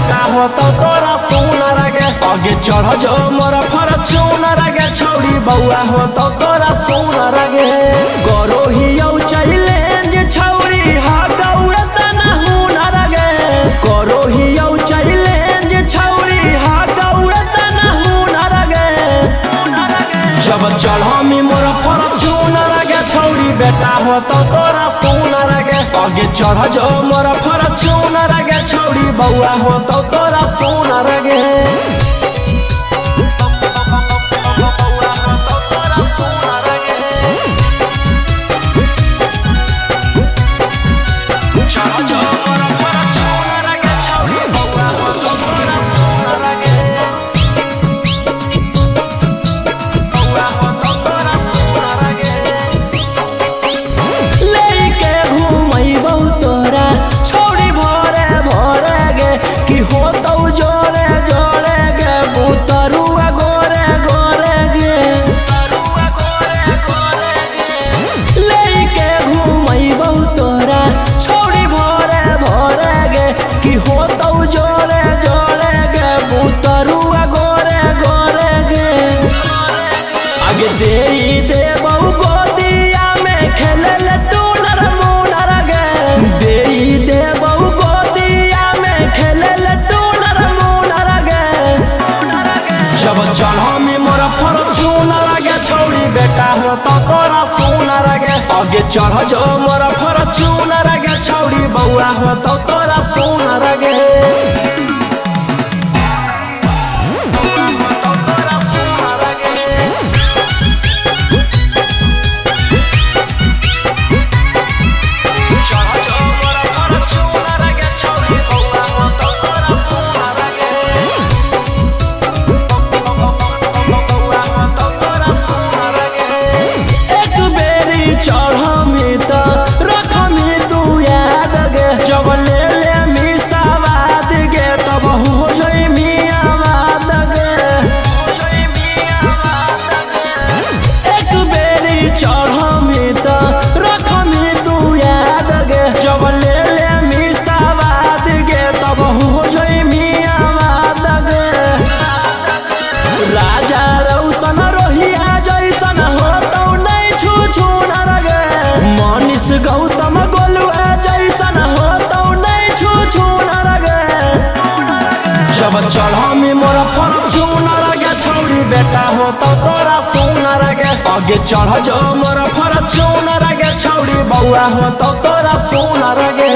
बेटा हो तो तोरा सुनर गे आगे चढ़ जो मोर फॉर्च्यूनर गे छौड़ी बउआ हो तो तोरा सुनर गे करो ही चैलेंज छौड़ी हा गौरत न हुनर गे करो ही चैलेंज छौड़ी हा गौरत न हुनर गे जब चढ़मी मोर फॉर्च्यूनर गे छौड़ी बेटा हो तो तोरा सुनर गे आगे चढ़ जो मोर फॉर्च्यूनर गे छौड़ी बउआ हो तो तोरा सुनर गे जब चढ़मी मोर फॉर्च्यूनर गे छौड़ी बेटा हो तो तोरा सुनर गे आगे चढ़ जो मोर फॉर्च्यूनर गे छौड़ी बउआ हो तो तोरा सुनर गे गौतम गोलुआ जैसन हो तो नहीं छू नर गे जब चढ़मी मोर फॉर्च्यूनर गे छौड़ी बेटा हो तो तोरा सुनर गे आगे चढ़ जो मोर फॉर्च्यूनर गे छौड़ी बउआ हो तो तोरा सुनर गे।